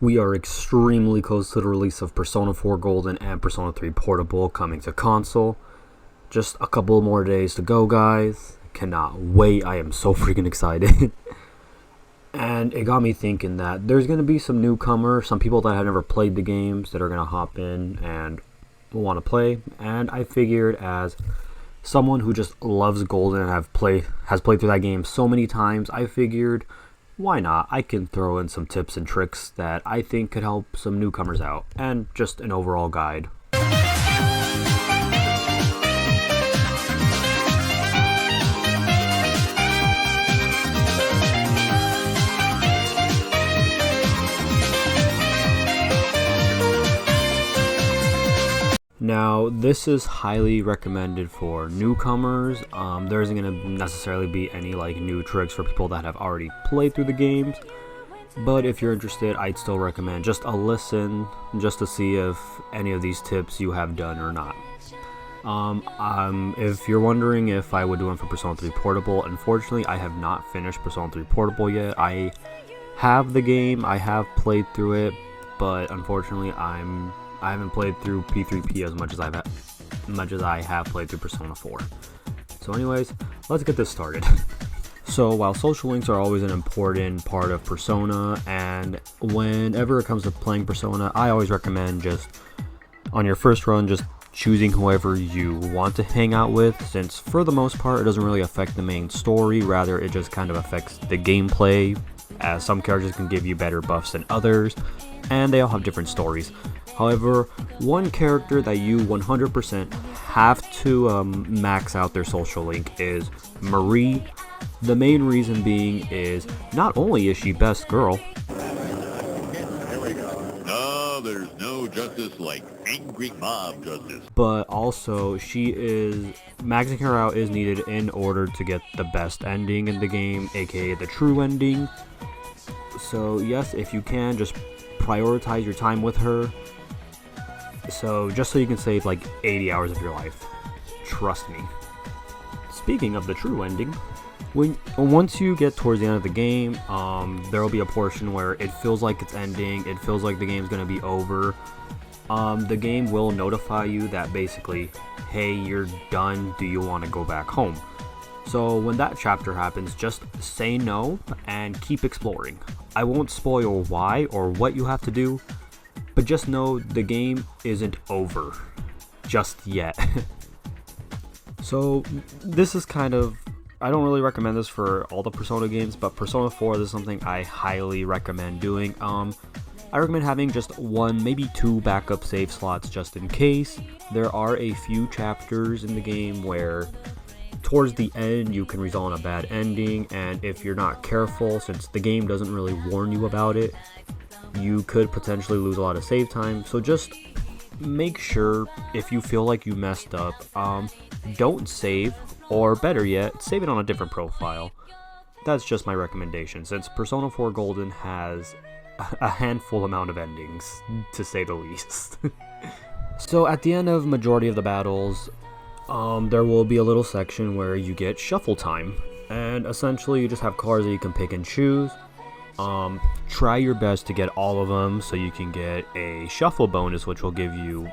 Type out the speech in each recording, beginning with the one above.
We are extremely close to the release of Persona 4 Golden and Persona 3 Portable coming to console. Just a couple more days to go, guys. Cannot wait. I am so freaking excited. And it got me thinking that there's going to be some newcomers, some people that have never played the games that are going to hop in and want to play. And I figured, as someone who just loves Golden and has played through that game so many times, I figured, why not? I can throw in some tips and tricks that I think could help some newcomers out, and just an overall guide. Now, this is highly recommended for newcomers. There isn't going to necessarily be any new tricks for people that have already played through the games. But if you're interested, I'd still recommend just a listen, just to see if any of these tips you have done or not. If you're wondering if I would do one for Persona 3 Portable, unfortunately, I have not finished Persona 3 Portable yet. I have the game, I have played through it, but unfortunately, I haven't played through P3P as much as I have played through Persona 4. So anyways, let's get this started. So while social links are always an important part of Persona, and whenever it comes to playing Persona, I always recommend just on your first run just choosing whoever you want to hang out with, since for the most part it doesn't really affect the main story, rather it just kind of affects the gameplay, as some characters can give you better buffs than others, and they all have different stories. However, one character that you 100% have to max out their social link is Marie. The main reason being is not only is she best girl, Here we go. No, there's no justice like angry mob justice. but also maxing her out is needed in order to get the best ending in the game, aka the true ending. So yes, if you can, just prioritize your time with her. So just so you can save 80 hours of your life. Trust me. Speaking of the true ending, once you get towards the end of the game, there will be a portion where it feels like it's ending, it feels like the game's gonna be over. The game will notify you that basically, hey, you're done, do you want to go back home? So when that chapter happens, just say no and keep exploring. I won't spoil why or what you have to do, but just know the game isn't over just yet. So this is I don't really recommend this for all the Persona games, but Persona 4, this is something I highly recommend doing. I recommend having just one, maybe two backup save slots just in case. There are a few chapters in the game where towards the end you can result in a bad ending, and if you're not careful, since the game doesn't really warn you about it, you could potentially lose a lot of save time. So just make sure, if you feel like you messed up, don't save, or better yet, save it on a different profile. That's just my recommendation, since Persona 4 Golden has a handful amount of endings, to say the least. So at the end of majority of the battles, there will be a little section where you get shuffle time, and essentially you just have cards that you can pick and choose. Try your best to get all of them so you can get a shuffle bonus, which will give you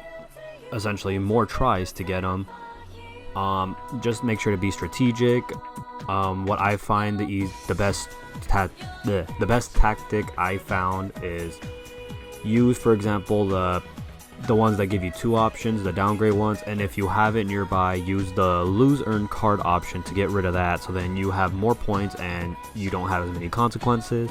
essentially more tries to get them. Just make sure to be strategic. What I find the best tactic I found is use, for example, the ones that give you two options, the downgrade ones, and if you have it nearby, use the lose earn card option to get rid of that, so then you have more points and you don't have as many consequences.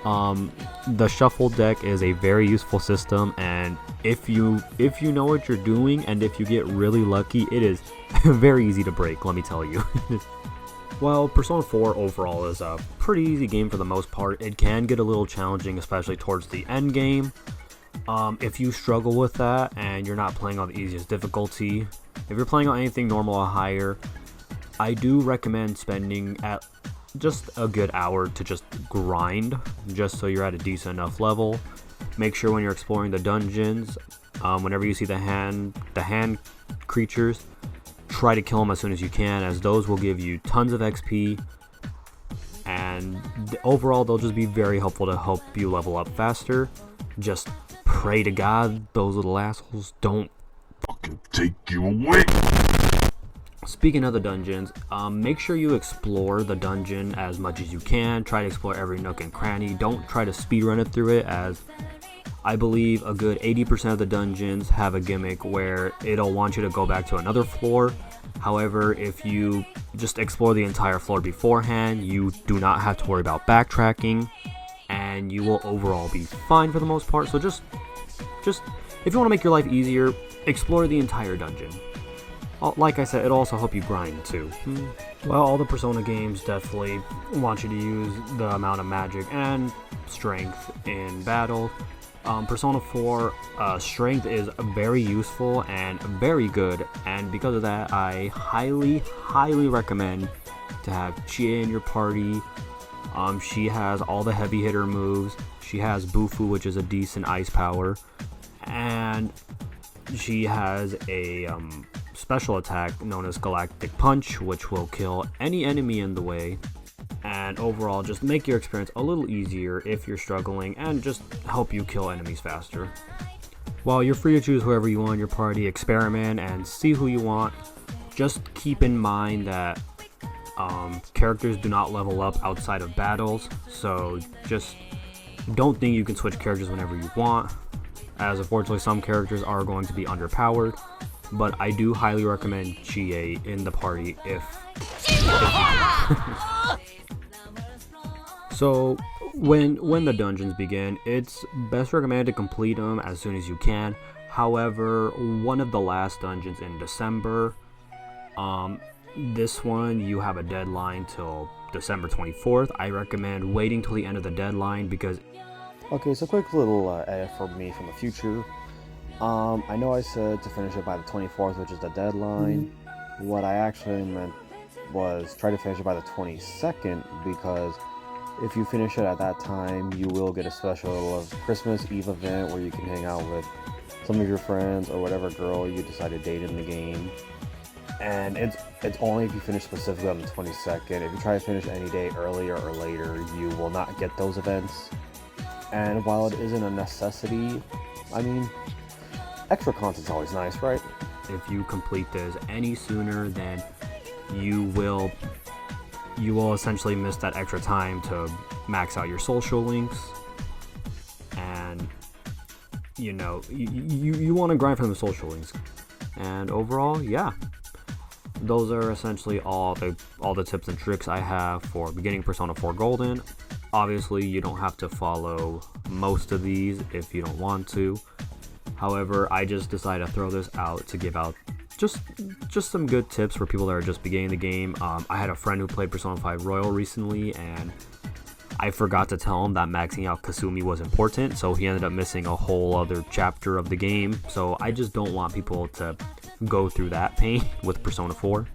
The shuffle deck is a very useful system, and if you know what you're doing, and if you get really lucky, it is very easy to break, let me tell you. While Persona 4 overall is a pretty easy game for the most part, it can get a little challenging, especially towards the end game. If you struggle with that and you're not playing on the easiest difficulty, if you're playing on anything normal or higher, I do recommend spending at just a good hour to just grind, just so you're at a decent enough level. Make sure when you're exploring the dungeons, whenever you see the hand creatures, try to kill them as soon as you can, as those will give you tons of XP, and overall, they'll just be very helpful to help you level up faster. Just pray to God those little assholes don't fucking take you away. Speaking of the dungeons, make sure you explore the dungeon as much as you can. Try to explore every nook and cranny. Don't try to speedrun it through it, as I believe a good 80% of the dungeons have a gimmick where it'll want you to go back to another floor. However, if you just explore the entire floor beforehand, you do not have to worry about backtracking, and you will overall be fine for the most part. So just if you want to make your life easier, explore the entire dungeon. Like I said, it'll also help you grind too. Well, all the Persona games definitely want you to use the amount of magic and strength in battle. Persona 4 strength is very useful and very good, and because of that, I highly recommend to have Chie in your party. She has all the heavy hitter moves. She has Bufu, which is a decent ice power, and she has a special attack known as Galactic Punch, which will kill any enemy in the way, and overall just make your experience a little easier if you're struggling, and just help you kill enemies faster. While you're free to choose whoever you want in your party, experiment and see who you want, just keep in mind that characters do not level up outside of battles, so just don't think you can switch characters whenever you want, as unfortunately some characters are going to be underpowered. But I do highly recommend Chie in the party if So when the dungeons begin, it's best recommended to complete them as soon as you can. However, one of the last dungeons in December, this one you have a deadline till December 24th. I recommend waiting till the end of the deadline because... Okay, so quick little edit for me from the future. I know I said to finish it by the 24th, which is the deadline. What I actually meant was try to finish it by the 22nd, because if you finish it at that time, you will get a special Christmas Eve event where you can hang out with some of your friends or whatever girl you decide to date in the game. And it's only if you finish specifically on the 22nd. If you try to finish any day earlier or later, you will not get those events. And while it isn't a necessity, I mean, extra content's always nice, right? If you complete this any sooner, then you will essentially miss that extra time to max out your social links, and you know you want to grind for the social links. And overall, yeah, those are essentially all the tips and tricks I have for beginning Persona 4 Golden. Obviously, you don't have to follow most of these if you don't want to. However, I just decided to throw this out to give out just some good tips for people that are just beginning the game. I had a friend who played Persona 5 Royal recently, and I forgot to tell him that maxing out Kasumi was important, so he ended up missing a whole other chapter of the game. So I just don't want people to go through that pain with Persona 4.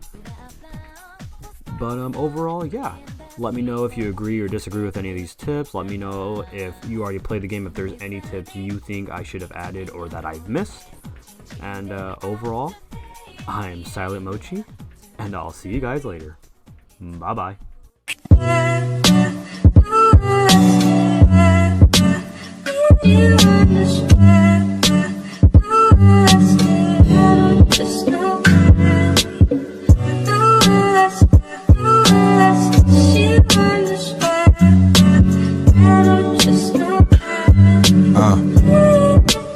But overall, yeah. Let me know if you agree or disagree with any of these tips. Let me know if you already played the game, if there's any tips you think I should have added or that I've missed. And overall, I'm Silent Mochi, and I'll see you guys later. Bye-bye.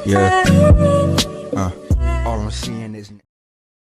Yeah. All I'm seeing is